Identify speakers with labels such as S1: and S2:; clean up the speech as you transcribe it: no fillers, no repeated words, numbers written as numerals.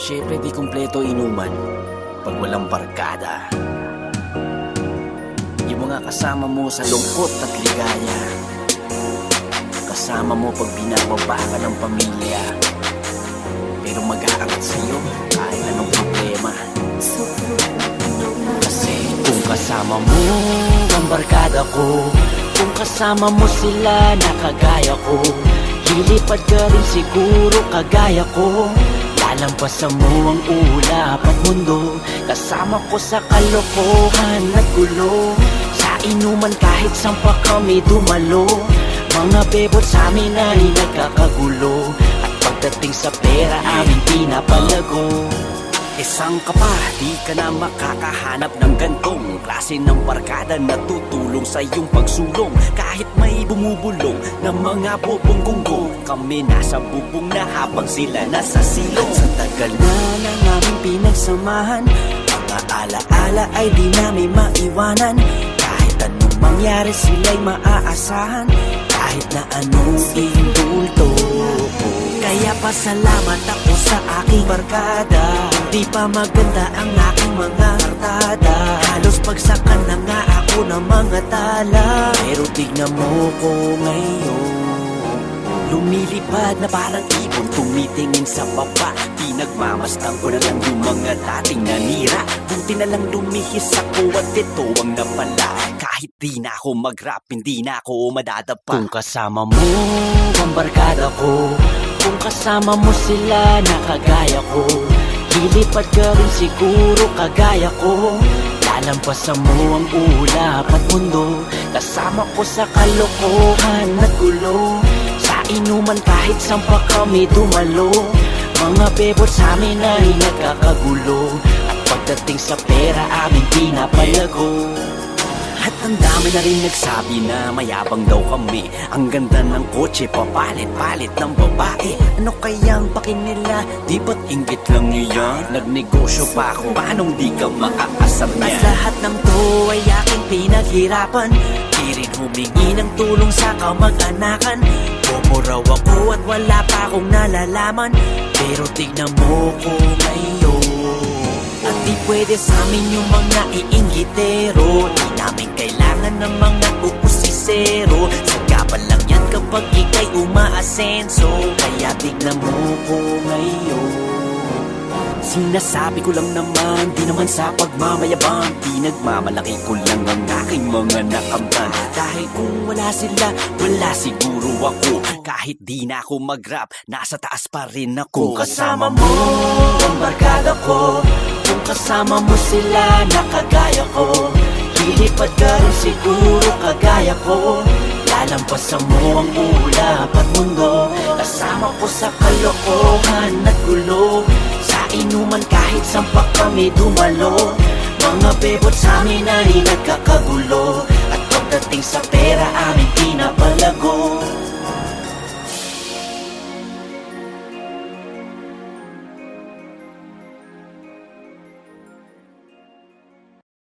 S1: Syempre di kumpleto inuman pag walang barkada. Yung mga kasama mo sa lungkot at ligaya, kasama mo pag binababa ka ng pamilya, pero mag-aangat sa'yo kahit anong problema. Kasi kung kasama mo ang barkada ko, kung kasama mo sila na kagaya ko, lilipad ka rin siguro kagaya ko. Lalampasan mo ang ulap at mundo, kasama ko sa kalokohan at gulo. Sa inuman kahit saan pa kami dumalo, mga bebot sa amin ay nagkakagulo. At pagdating sa pera aming pinapalago. Isang ka pa, di ka na makakahanap ng gantong klase ng barkada na tutulong sa iyong pagsulong. Kahit may bumubulong ng mga bubong gunggong, kami nasa bubong na habang sila nasa silong. At sa tagal na ng aming pinagsamahan, mga alaala ay di namin maiwanan. Kahit anong mangyari sila'y maaasahan, kahit na anong indulto. Kaya pasalamat ako sa aking barkada. Di pa maganda ang aking mga kartada, halos pagsakan na nga ako ng mga tala. Pero tignan mo ko ngayon, lumilipad na parang ibon, tumitingin sa baba. Pinagmamasdan ko na lang yung mga dating nanira. Buti na lang lumihis ako at ito ang napala. Kahit di na ako mag-rap, hindi na ako madadapa. Kung kasama mo ang barkada ko, kung kasama mo sila na kagaya ko, lilipad ka rin siguro kagaya ko. Lalampasan mo ang ulap at mundo, kasama ko sa kalokohan at gulo. Sa inuman kahit saan pa kami dumalo, mga bebot sa amin ay nagkakagulo. At pagdating sa pera aming pinapalago. At ang dami na rin nagsabi na mayabang daw kami. Ang ganda ng kotse, papalit-palit ng babae. Ano kayang pakin nila? Di ba't inggit lang niyan? Nagnegosyo pa ako, paanong di ka maaasar niya? At lahat ng to ay aking pinaghirapan. Di rin humingi ng tulong sa kamag-anakan. Bobo raw ako at wala pa akong nalalaman. Pero tignan mo ko ngayon. At di pwede sa amin yung mga iinggitero. Di namin kailangan ng mga kukusisero. Sagabal lang yan kapag ika'y umaasenso. Kaya tignan mo ko ngayon. Sinasabi ko lang naman, di naman sa pagmamayabang. Pinagmamalaki ko lang ang aking mga nakamtan. Dahil kung wala sila, wala siguro ako. Kahit di na ako mag-rap, nasa taas pa rin ako. Kung kasama mo ang barkada ko, kung kasama mo sila na kagaya ko, lilipad ka rin siguro kagaya ko. Lalampasan mo ang ulap at mundo, kasama ko sa kalokohan at gulo. Sa inuman kahit saan pa kami dumalo, mga bebot sa amin ay nagkakagulo. At pagdating sa pera aming